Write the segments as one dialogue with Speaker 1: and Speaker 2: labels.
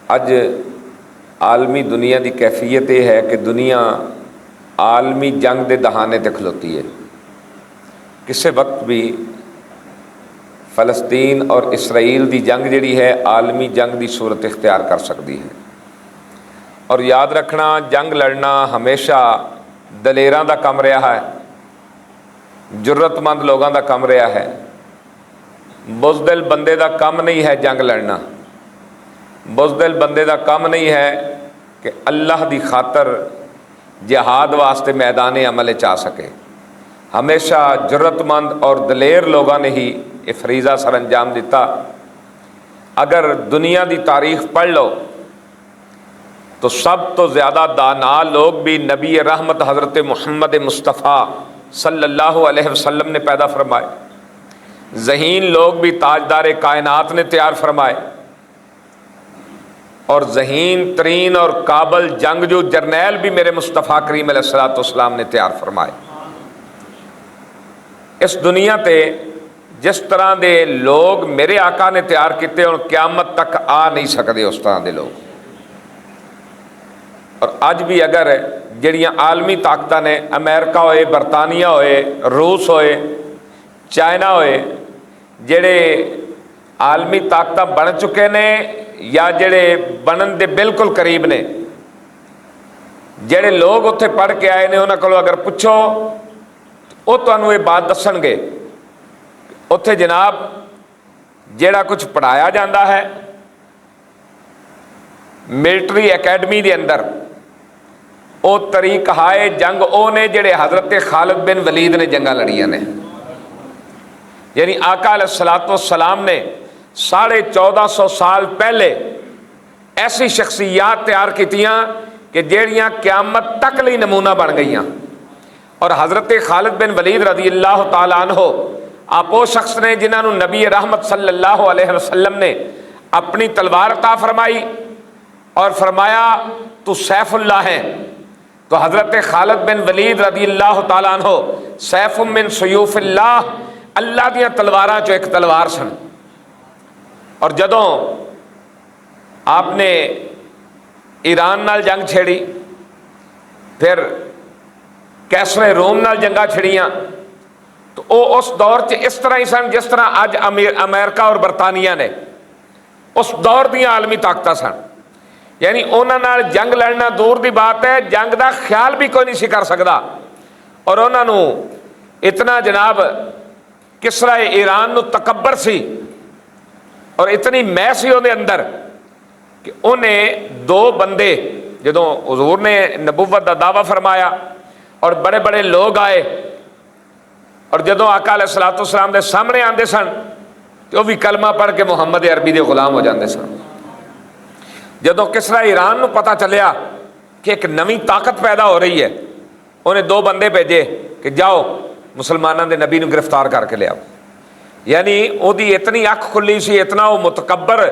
Speaker 1: اج عالمی دنیا دی کیفیت یہ ہے کہ دنیا عالمی جنگ دے دہانے تے کھلوتی ہے۔ کسی وقت بھی فلسطین اور اسرائیل دی جنگ جڑی ہے عالمی جنگ دی صورت اختیار کر سکتی ہے۔ اور یاد رکھنا، جنگ لڑنا ہمیشہ دلیراں دا کم رہا ہے، جرت مند لوگاں دا کم رہا ہے۔ بزدل بندے دا کم نہیں ہے جنگ لڑنا، بزدل بندے دا کم نہیں ہے کہ اللہ دی خاطر جہاد واسطے میدان عمل چاہ سکے۔ ہمیشہ جرت مند اور دلیر لوگاں نے ہی یہ فریضہ سر انجام دیتا۔ اگر دنیا دی تاریخ پڑھ لو تو سب تو زیادہ دانا لوگ بھی نبی رحمت حضرت محمد مصطفیٰ صلی اللہ علیہ وسلم نے پیدا فرمائے، ذہین لوگ بھی تاجدار کائنات نے تیار فرمائے، اور ذہین ترین اور قابل جنگجو جرنیل بھی میرے مصطفیٰ کریم علیہ السلام نے تیار فرمائے۔ اس دنیا تے جس طرح دے لوگ میرے آقا نے تیار کیتے اور قیامت تک آ نہیں سکتے اس طرح دے لوگ۔ اور اج بھی اگر جڑیاں عالمی طاقتاں نے، امریکہ ہوئے، برطانیہ ہوئے، روس ہوئے، چائنا ہوئے، جڑے عالمی طاقتاں بن چکے نے یا جڑے بنن دے بالکل قریب نے، جڑے لوگ اتنے پڑھ کے آئے نے انہاں کولوں اگر پوچھو وہ تانوں یہ بات دسن گے۔ اتنے جناب جڑا کچھ پڑھایا جاتا ہے ملٹری اکیڈمی دے اندر، وہ طریقہ جنگ او نے جڑے حضرت خالد بن ولید نے جنگاں لڑیاں نے۔ یعنی آقا علیہ الصلوۃ والسلام نے 1450 سال پہلے ایسی شخصیات تیار کیتیاں کہ جیڑیاں قیامت تک لی نمونہ بن گئیاں۔ اور حضرت خالد بن ولید رضی اللہ تعالیٰ عنہ آپ وہ شخص نے جنہاں نو نبی رحمت صلی اللہ علیہ وسلم نے اپنی تلوار عطا فرمائی اور فرمایا تو سیف اللہ ہے۔ تو حضرت خالد بن ولید رضی اللہ تعالیٰ عنہ سیف من سیوف اللہ، اللہ دیاں تلواراں چو ایک تلوار سن۔ اور جدوں آپ نے ایران نال جنگ چھیڑی، پھر کیسر روم نال جنگاں چھڑیاں، تو وہ اس دور چ اس طرح ہی سن جس طرح اج امریکہ اور برطانیہ نے، اس دور دیاں عالمی طاقتاں سن۔ یعنی انہاں نال جنگ لڑنا دور دی بات ہے، جنگ دا خیال بھی کوئی نہیں سی کر سکدا۔ اور انہاں نو اتنا جناب کسرا ایران نو تکبر سی اور اتنی میں سی وہ اندر کہ انہیں دو بندے جدوں حضور نے نبوت دا دعویٰ فرمایا اور بڑے بڑے لوگ آئے، اور جدوں آقا علیہ الصلوۃ والسلام دے سامنے آندے سن تو وہ بھی کلمہ پڑھ کے محمد عربی دے غلام ہو جاندے سن۔ جدوں کسرا ایران نو پتہ چلیا کہ ایک نویں طاقت پیدا ہو رہی ہے، انہیں دو بندے بھیجے کہ جاؤ مسلمانوں دے نبی نو گرفتار کر کے لے آؤ۔ یعنی وہ دی اتنی اکھ کھلی سی، اتنا وہ متکبر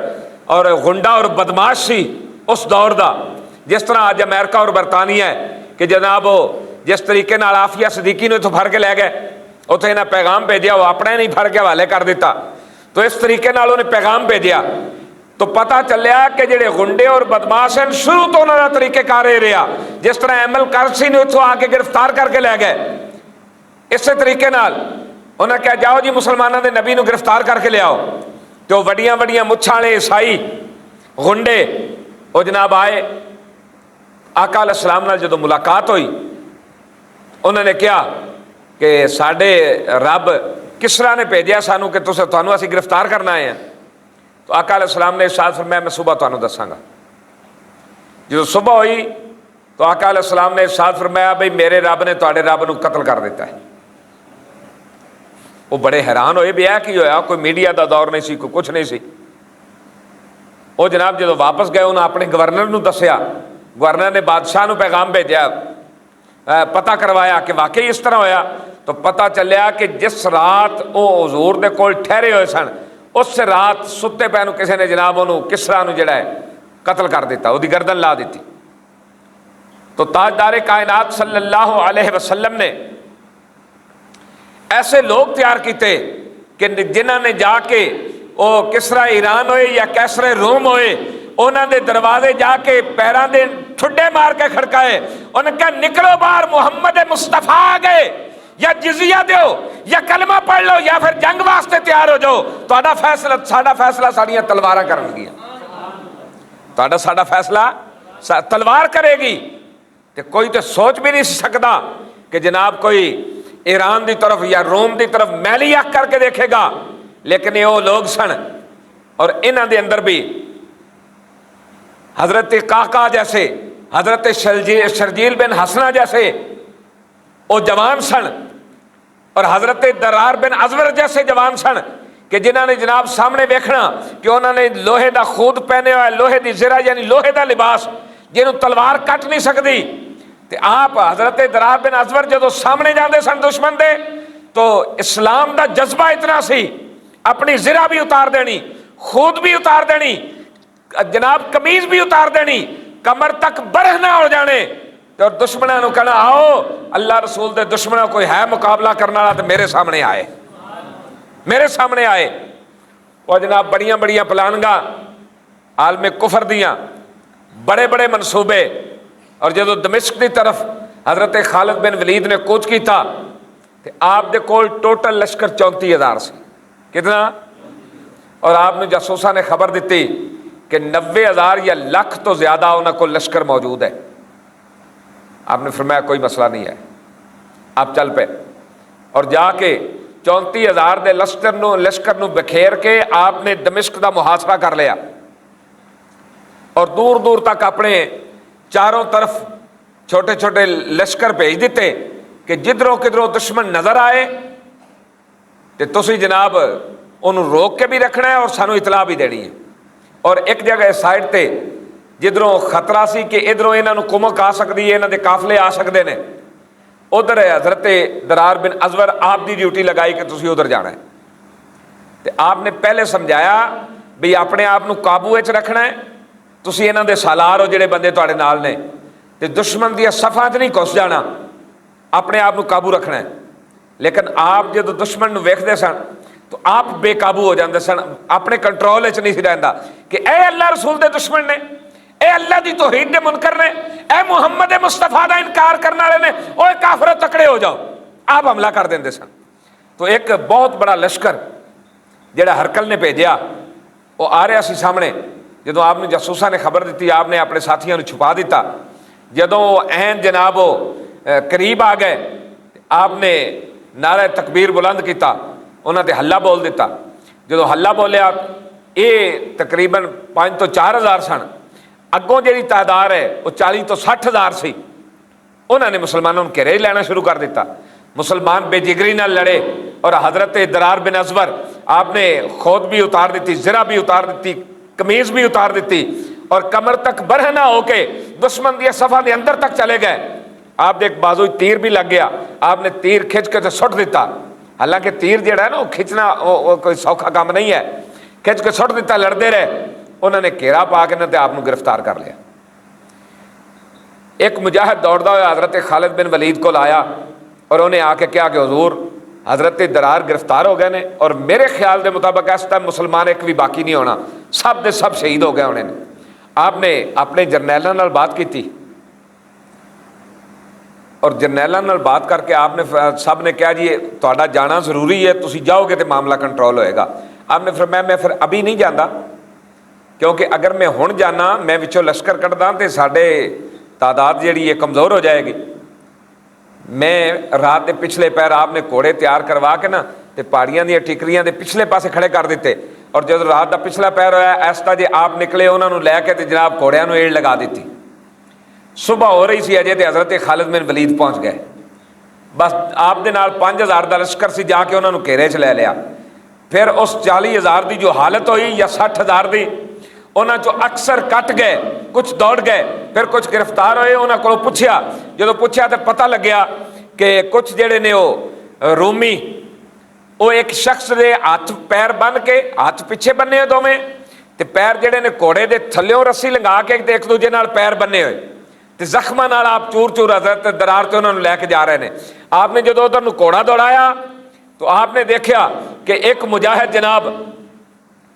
Speaker 1: اور غنڈہ اور بدماش سی اس دور دا، جس طرح آج امریکہ اور برطانیہ ہے کہ جناب وہ جس طریقے نال عافیہ صدیقی نے تو پھڑ کے لے گئے، اتنے انہیں پیغام بھیجیا، وہ اپنے نہیں پھڑ کے حوالے کر دیتا، تو اس طریقے نال انہیں پیغام بھیجیا تو پتہ چلیا کہ جڑے غنڈے اور بدماش ہیں شروع تو انہوں نے طریقے کار یہ رہا، جس طرح ایم ایل کرسی نے اتوں آ کے گرفتار کر کے لے گئے، اسی طریقے نال انہیں کہا جاؤ جی مسلمانوں دے نبی نو گرفتار کر کے لے آؤ۔ تو وڈیاں وڈیاں مچھاں والے عیسائی غنڈے وہ جناب آئے، آقا علیہ السلام نال جدوں ملاقات ہوئی انہوں نے کہا کہ ساڈے رب کسرا نے بھیجیا سانو کہ تانوں اسی گرفتار کرنا آئے ہیں۔ تو آقا علیہ السلام نے ارشاد فرمایا میں صبح تانوں دساں گا۔ جدوں صبح ہوئی تو آقا علیہ السلام نے ارشاد فرمایا بھئی میرے رب نے تواڈے رب نو قتل کر دیتا ہے۔ وہ بڑے حیران ہوئے بھی کی ہویا، کوئی میڈیا دا دور نہیں سی، کوئی کچھ نہیں سی۔ وہ جناب جدوں واپس گئے انہوں نے اپنے گورنر نو دسیا، گورنر نے بادشاہ نو پیغام بھیجا، پتہ کروایا کہ واقعی اس طرح ہویا۔ تو پتہ چلیا کہ جس رات وہ حضور دے کول ٹھہرے ہوئے سن اس رات ستے پے نو کسی نے جناب انہوں کسرا نو جڑا ہے قتل کر دیتا، وہ دی گردن لا دیتی۔ تو تاجدار کائنات صلی اللہ علیہ وسلم نے ایسے لوگ تیار کیتے کہ جنہوں نے جا کے وہ کسرا ایران ہوئے یا کیسر روم ہوئے انہوں نے دروازے جا کے پیروں دے ٹھڈے مار کے کھڑکائے، انہوں نے کہا نکلو باہر، محمد مصطفیٰ آ گئے، یا جزیہ دیو یا کلمہ پڑھ لو یا پھر جنگ واسطے تیار ہو جاؤ، تہاڈا فیصلہ ساڈا فیصلہ ساڈیاں تلواراں کرن گیاں، تہاڈا ساڈا فیصلہ تلوار کرے گی۔ تے کوئی تو سوچ بھی نہیں سکتا کہ جناب کوئی ایران دی طرف یا روم دی طرف میلی اکھ کر کے دیکھے گا، لیکن یہ وہ لوگ سن، اور انہاں دے اندر بھی حضرت قعقاع جیسے، حضرت شرجیل بن حسنہ جیسے وہ جوان سن، اور حضرت درار بن ازور جیسے جوان سن کہ جنہوں نے جناب سامنے دیکھنا کہ انہوں نے لوہے دا خود پہنے ہوا ہے، لوہے دی زرہ یعنی لوہے دا لباس جنہوں تلوار کٹ نہیں سکتی، تے آپ حضرت درار بن ازور جدو سامنے جاندے سن دشمن دے تو اسلام دا جذبہ اتنا سی، اپنی زرہ بھی اتار دینی، خود بھی اتار دینی، جناب قمیض بھی اتار دینی، کمر تک برہنا ہو جانے، اور دشمنوں نے کہنا آؤ اللہ رسول دے دشمنوں کوئی ہے مقابلہ کرنا والا تو میرے سامنے آئے، میرے سامنے آئے۔ اور جناب بڑیاں بڑیاں پلانگاں عالم کفر دیاں، بڑے بڑے منصوبے، اور جدو دمشق دی طرف حضرت خالد بن ولید نے کوچ کیتا تو آپ دے کول ٹوٹل لشکر 34,000 سے کتنا، اور آپ نے جاسوساں نے خبر دیتی کہ 90,000 یا لاکھ تو زیادہ انہاں کو لشکر موجود ہے۔ آپ نے فرمایا کوئی مسئلہ نہیں ہے، آپ چل پے، اور جا کے 34,000 دے لشکر نو بکھیر کے آپ نے دمشق دا محاصرہ کر لیا، اور دور دور تک اپنے چاروں طرف چھوٹے چھوٹے لشکر بھیج دیتے کہ جدھروں کدھروں دشمن نظر آئے تو تسی جناب انہوں روک کے بھی رکھنا ہے اور سانو اطلاع بھی دینی ہے، اور ایک جگہ سائڈ تے جدھروں خطرہ سی کہ ادھروں انہوں کمک آ سکتی ہے، انہوں دے قافلے آ سکتے ہیں، ادھر حضرت درار بن ازور آپ دی ڈیوٹی لگائی کہ تسی ادھر جانا ہے، تو آپ نے پہلے سمجھایا بھی اپنے آپ نو قابو وچ رکھنا ہے، تسی انہاں دے سالار ہو جڑے بندے تواڈے نال نے، تے دشمن دی صفاں تے نہیں گھس جانا، اپنے آپ نو قابو رکھنا ہے۔ لیکن آپ جدو دشمن نو ویکھدے سن تو آپ بے قابو ہو جاندے سن، اپنے کنٹرول وچ نہیں سی رہندا کہ اے اللہ رسول دے دشمن نے، اے اللہ دی توحید دے منکر نے، اے محمد مصطفیٰ دا انکار کرنے والے نے، اوے کافرو تکڑے ہو جاؤ، آپ حملہ کر دیندے سن۔ تو ایک بہت بڑا لشکر جڑا ہرکل نے بھیجیا وہ آ رہا سی سامنے، جدو آپ نے جاسوساں نے خبر دیتی آپ نے اپنے ساتھیوں نے چھپا دیتا، جدو عین جناب وہ قریب آ گئے آپ نے نعرہ تکبیر بلند کیتا، انہوں نے حلہ بول دیتا، جدو حلہ بولیا یہ تقریباً 5 تو 4 ہزار سن، اگوں جیڑی تعداد ہے وہ 40 تو 60 ہزار سی، انہوں نے مسلمانوں نے گھیرے لینا شروع کر دیتا، مسلمان بے جگری نہ لڑے، اور حضرت درار بن ازور آپ نے خود بھی اتار دیتی، زرہ بھی اتار دیتی، قمیض بھی اتار دیتی، اور کمر تک برہنا ہو کے دشمن دی صفحہ دے اندر تک چلے گئے۔ آپ دیکھ بازو تیر بھی لگ گیا، آپ نے تیر کھچ کے سٹ دیتا، حالانکہ تیر جڑا ہے نا وہ کھچنا کوئی سوکھا کام نہیں ہے، کھچ کے سٹ دیتا، لڑتے رہے، انہوں نے گھیرا پا کے نہ آپ کو گرفتار کر لیا۔ ایک مجاہد دوڑتا ہوا حضرت خالد بن ولید کو لایا اور انہیں آ کے کیا کہ حضور حضرت درار گرفتار ہو گئے نے، اور میرے خیال دے مطابق اس ٹائم مسلمان ایک بھی باقی نہیں ہونا، سب دے سب شہید ہو گئے ہونے نے۔ آپ نے اپنے جرنیلاں نال بات کی تھی، اور جرنیلاں نال بات کر کے آپ نے سب نے کہا جی تہاڈا جانا ضروری ہے، تسی جاؤ گے تو معاملہ کنٹرول ہوئے گا۔ آپ نے فرمایا میں پھر ابھی نہیں جانا، کیونکہ اگر میں ہن جانا میں وچوں لشکر کٹدا تو ساڈے تعداد جیڑی ہے کمزور ہو جائے گی۔ میں رات دے پچھلے پیر آپ نے گھوڑے تیار کروا کے نا تے پہاڑیاں دی ٹھیکریاں دے پچھلے پاسے کھڑے کر دیتے، اور جب رات دا پچھلا پیر ہویا ایسا جی آپ نکلے انہوں نے لے کے تے جناب گھوڑیاں نو ایڑ لگا دیتی۔ صبح ہو رہی سی اجے تے حضرت خالد بن ولید پہنچ گئے، بس آپ دے نال 5,000 دا لشکر سی، جا کے انہوں نے گھیرے چ لے لیا۔ پھر اس 40,000 دی جو حالت ہوئی یا 60,000 دی، انہوں چو اکثر کٹ گئے، کچھ دوڑ گئے، پھر کچھ گرفتار ہوئے۔ انہوں کو پوچھیا، جدو پوچھیا تو پتہ لگیا کہ کچھ جڑے نے وہ رومی وہ ایک شخص دے ہاتھ پیر بن کے، ہاتھ پیچھے بننے ہوئے دوویں تے پیر جڑے نے گھوڑے دے تھلیوں رسی لنگا کے ایک دوجے نال پیر بننے ہوئے تے زخماں نال آپ چور چور حضرت درار تے انہوں نے لے کے جا رہے ہیں۔ آپ نے جدو ادھر گھوڑا دوڑایا تو آپ نے دیکھا کہ ایک مجاہد جناب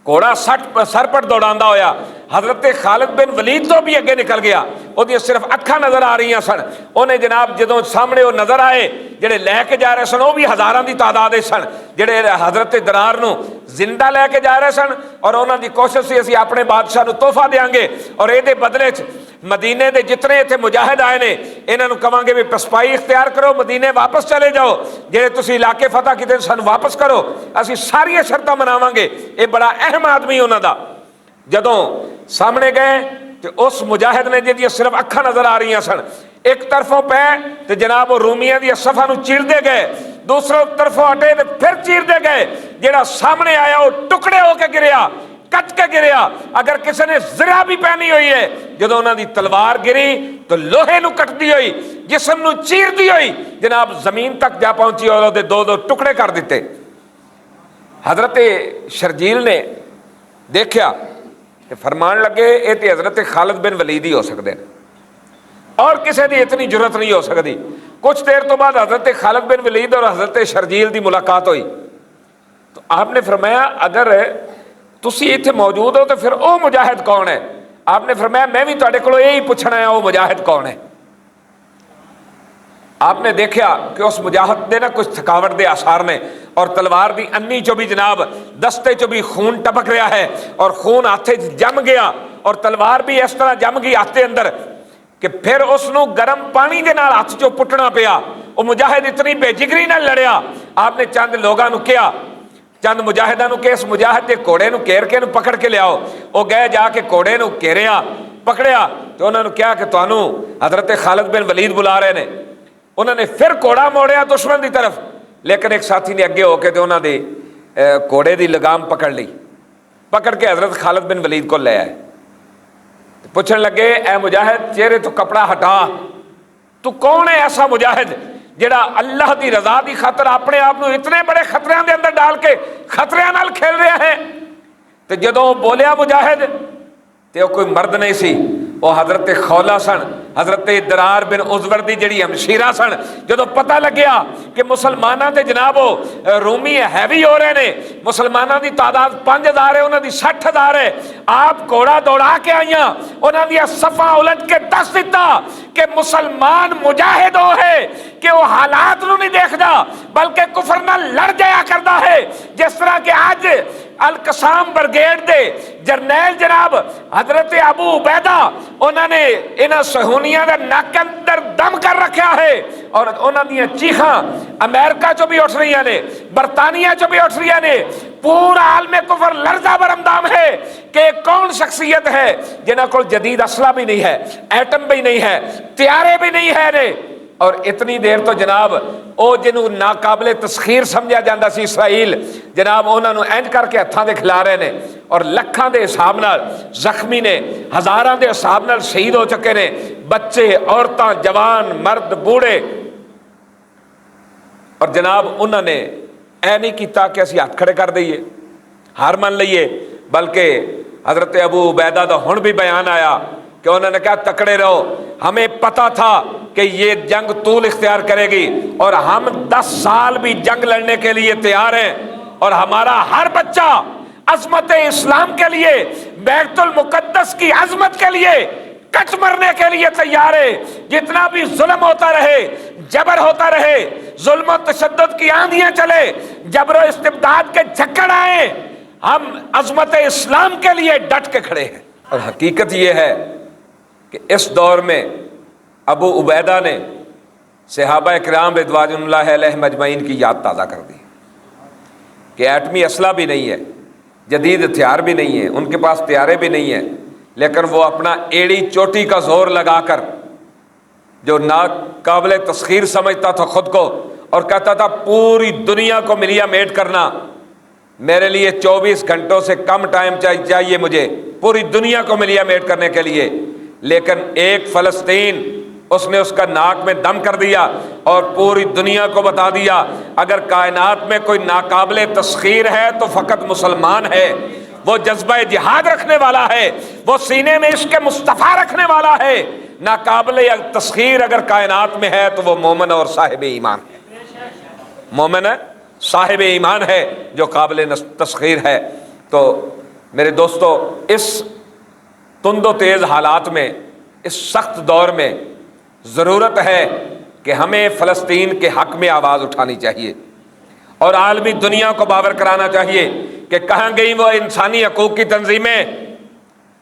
Speaker 1: گھوڑا سر پر دوڑاندا ہویا حضرت خالد بن ولید تو بھی اگے نکل گیا، وہ صرف اکھاں نظر آ رہی سن، انہیں جناب جدوں سامنے وہ نظر آئے جڑے لے کے جا رہے سن، وہ بھی ہزاراں دی تعداد سن جڑے حضرت درار نو زندہ لے کے جا رہے سن، اور انہاں دی کوشش سی اسی اپنے بادشاہ نو تحفہ دیاں گے اور اے دے بدلے چ مدینے دے جتنے اتنے مجاہد آئے نے انہاں نو کہاں گے بھی پسپائی اختیار کرو، مدینے واپس چلے جاؤ، جڑے تسی علاقے فتح کیتے سن واپس کرو، اسی ساری شرطاں مناواں گے۔ اے بڑا اہم آدمی انہاں دا جدوں سامنے گئے تو اس مجاہد نے جی صرف اکھاں نظر آ رہی سن، ایک طرفوں پہ تو جناب وہ رومیاں دی صفحہ نو چیر دے گئے، دوسرے طرفوں ہٹے تو پھر چیر دے گئے، جڑا سامنے آیا وہ ٹکڑے ہو کے گریا، کٹ کے گریا۔ اگر کسی نے زرہ بھی پہنی ہوئی ہے، جدو انہوں دی تلوار گری تو لوہے نو کٹ دی ہوئی، جسم نو چیر دی ہوئی، جناب زمین تک جا پہنچی اور وہ دو دو ٹکڑے کر دیتے۔ حضرت شرجیل نے دیکھا کہ فرمان لگے یہ تو حضرت خالد بن ولید ہی ہو سکتے ہیں، اور کسی دی اتنی جرت نہیں ہو سکتی۔ کچھ دیر تو بعد حضرت خالد بن ولید اور حضرت شرجیل دی ملاقات ہوئی تو آپ نے فرمایا اگر تسی اتنے موجود ہو تو پھر او مجاہد کون ہے؟ آپ نے فرمایا میں بھی تہاڈے کولوں یہی پوچھنا ہے وہ مجاہد کون ہے۔ آپ نے دیکھا کہ اس مجاہد دے نا کچھ تھکاوٹ دے آثار نے، اور تلوار دی انی چو بھی جناب دستے چو بھی خون ٹپک رہا ہے، اور خون ہاتھے جم گیا، اور تلوار بھی اس طرح جم گئی ہاتھے اندر کہ پھر اس نو گرم پانی دے نال ہاتھ چو پٹنا پیا۔ وہ مجاہد اتنی بے جگری نہ لڑیا، آپ نے چند لوگاں نو کیا، چند مجاہداں نو کہ اس مجاہد دے کوڑے نو گھیر کے نو پکڑ کے لیاؤ۔ وہ گئے جا کے کوڑے نو گھیریا، پکڑیا تو انہوں نے کیا کہ تانوں حضرت خالد بن ولید بلا رہے نے۔ انہوں نے پھر کوڑا موڑیا دشمن دی طرف، لیکن ایک ساتھی نے اگے ہو کے تو انہوں نے کوڑے دی لگام پکڑ لی، پکڑ کے حضرت خالد بن ولید کو لے آئے، پوچھنے لگے اے مجاہد چہرے تو کپڑا ہٹا، تو کون ہے ایسا مجاہد جڑا اللہ دی رضا دی خاطر اپنے آپ نو اتنے بڑے خطریاں دے اندر ڈال کے خطریاں نال کھیل رہا ہے؟ تو جدوں بولیا مجاہد تے وہ کوئی مرد نہیں سی، وہ حضرت خولا سن، حضرت درار بن عزور دی جڑی ہمشیرہ سن۔ جدو پتہ لگیا کہ مسلمانوں دے جناب رومی ہیوی ہو رہے نے، مسلمانوں دی تعداد 5000 ہے، انہوں دی 60,000 ہے، آپ گھوڑا دوڑا کے آئیاں، انہوں دی صفحہ الٹ کے دس دیتا کہ مسلمان مجاہد ہو ہے کہ وہ حالات نو نہیں دیکھدا بلکہ کفر نہ لڑ جایا کردا ہے۔ جس طرح کہ آج القسام برگیڈ دے جرنیل جناب حضرت ابو عبیدہ انہوں نے انہاں صہیونیاں دا نک اندر دم کر رکھا ہے، اور انہاں دیاں چیخاں امریکہ چو بھی اٹھ رہی نے، برطانیہ چو بھی اٹھ رہی نے، پورا عالم کفر لرزہ برمدام ہے کہ کون شخصیت ہے جنہاں کول جدید اسلحہ بھی نہیں ہے، ایٹم بھی نہیں ہے، طیارے بھی نہیں ہے نے، اور اتنی دیر تو جناب او جنہوں ناقابل تسخیر سمجھا جاندہ سی اسرائیل، جناب انہوں نے اینج کر کے ہتھاں دے کھلا رہے نے، اور لکھاں دے حساب نال زخمی نے، ہزاراں دے حساب نال شہید ہو چکے نے، بچے، عورتاں، جوان، مرد، بوڑھے، اور جناب انہوں نے اے نہیں کیتا کہ اسی ہاتھ کھڑے کر دئیے، ہار مان لئیے، بلکہ حضرت ابو عبیدہ دا ہن بھی بیان آیا کہ انہوں نے کہا تکڑے رہو، ہمیں پتا تھا کہ یہ جنگ طول اختیار کرے گی، اور ہم 10 سال بھی جنگ لڑنے کے لیے تیار ہیں، اور ہمارا ہر بچہ عظمت اسلام کے لیے، بیت المقدس کی عظمت کے لیے کٹ مرنے کے لیے تیار ہے۔ جتنا بھی ظلم ہوتا رہے، جبر ہوتا رہے، ظلم و تشدد کی آندیاں چلے، جبر و استبداد کے جھکڑ آئے، ہم عظمت اسلام کے لیے ڈٹ کے کھڑے ہیں۔ اور حقیقت یہ ہے کہ اس دور میں ابو عبیدہ نے صحابہ کرام رضوان اللہ علیہ مجمعین کی یاد تازہ کر دی کہ ایٹمی اسلحہ بھی نہیں ہے، جدید ہتھیار بھی نہیں ہے، ان کے پاس طیارے بھی نہیں ہیں، لیکن وہ اپنا ایڑی چوٹی کا زور لگا کر جو ناقابل تسخیر سمجھتا تھا خود کو، اور کہتا تھا پوری دنیا کو ملیا میٹ کرنا میرے لیے 24 گھنٹوں سے کم ٹائم چاہیے مجھے پوری دنیا کو ملیا میٹ کرنے کے لیے، لیکن ایک فلسطین اس نے اس کا ناک میں دم کر دیا اور پوری دنیا کو بتا دیا اگر کائنات میں کوئی ناقابل تسخیر ہے تو فقط مسلمان ہے، وہ جذبہ جہاد رکھنے والا ہے، وہ سینے میں عشق مصطفیٰ رکھنے والا ہے، ناقابل تسخیر اگر کائنات میں ہے تو وہ مومن اور صاحب ایمان ہے، مومن ہے، صاحب ایمان ہے جو قابل تسخیر ہے۔ تو میرے دوستو، اس تند و تیز حالات میں، اس سخت دور میں ضرورت ہے کہ ہمیں فلسطین کے حق میں آواز اٹھانی چاہیے اور عالمی دنیا کو باور کرانا چاہیے کہ کہاں گئی وہ انسانی حقوق کی تنظیمیں،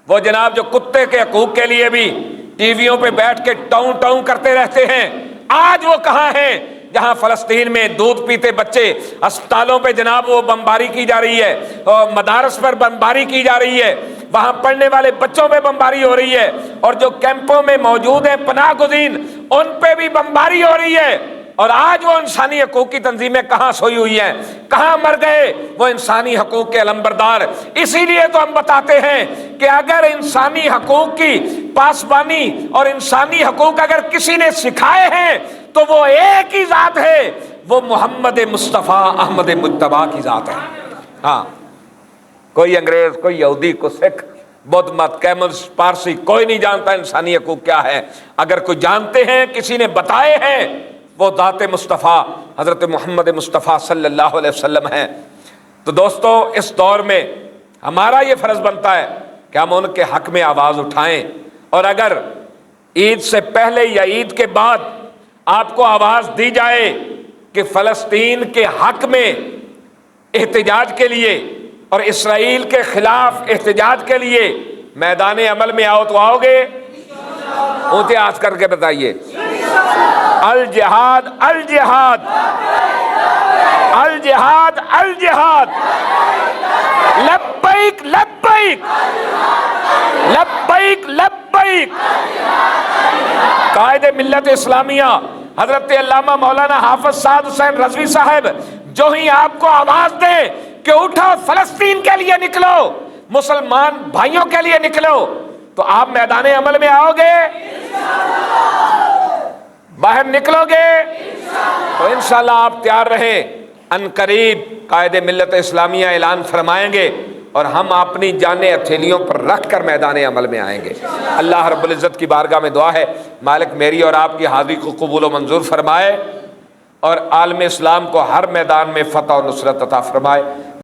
Speaker 1: وہ جناب جو کتے کے حقوق کے لیے بھی ٹی ویوں پہ بیٹھ کے ٹاؤں ٹاؤں کرتے رہتے ہیں، آج وہ کہاں ہیں جہاں فلسطین میں دودھ پیتے بچے اسپتالوں پہ جناب وہ بمباری کی جا رہی ہے، اور مدارس پر بمباری کی جا رہی ہے، وہاں پڑھنے والے بچوں پہ بمباری ہو رہی ہے، اور جو کیمپوں میں موجود ہیں پناہ گزین ان پہ بھی بمباری ہو رہی ہے، اور آج وہ انسانی حقوق کی تنظیمیں کہاں سوئی ہوئی ہیں، کہاں مر گئے وہ انسانی حقوق کے علمبردار۔ اسی لیے تو ہم بتاتے ہیں کہ اگر انسانی حقوق کی پاسبانی اور انسانی حقوق اگر کسی نے سکھائے ہیں تو وہ ایک ہی ذات ہے، وہ محمد مصطفیٰ احمد مجتبیٰ کی ذات ہے۔ ہاں، کوئی انگریز، کوئی یہودی، کوئی سکھ، بدھ مت، کیملز، پارسی، کوئی نہیں جانتا انسانی حقوق کیا ہے۔ اگر کوئی جانتے ہیں، کسی نے بتائے ہیں، وہ ذات مصطفیٰ حضرت محمد مصطفیٰ صلی اللہ علیہ وسلم ہیں۔ تو دوستو، اس دور میں ہمارا یہ فرض بنتا ہے کہ ہم ان کے حق میں آواز اٹھائیں، اور اگر عید سے پہلے یا عید کے بعد آپ کو آواز دی جائے کہ فلسطین کے حق میں احتجاج کے لیے اور اسرائیل کے خلاف احتجاج کے لیے میدان عمل میں آؤ تو آؤ گے؟ اونچے ہاتھ کر کے بتائیے، الجہاد الجہاد الجہاد الجہاد، لبیک لبیک لبیک لبیک۔ قائد ملت اسلامیہ حضرت علامہ مولانا حافظ سعد حسین رضوی صاحب جو ہی آپ کو آواز دیں کہ اٹھو فلسطین کے لیے نکلو، مسلمان بھائیوں کے لیے نکلو، تو آپ میدان عمل میں آؤ گے؟ باہر نکلو گے؟ تو انشاءاللہ آپ تیار رہیں، ان قریب قائد ملت اسلامیہ اعلان فرمائیں گے اور ہم اپنی جانیں ہتھیلیوں پر رکھ کر میدان عمل میں آئیں گے۔ اللہ رب العزت کی بارگاہ میں دعا ہے مالک میری اور آپ کی حاضری کو قبول و منظور فرمائے اور عالم اسلام کو ہر میدان میں فتح و نصرت عطا فرمائے۔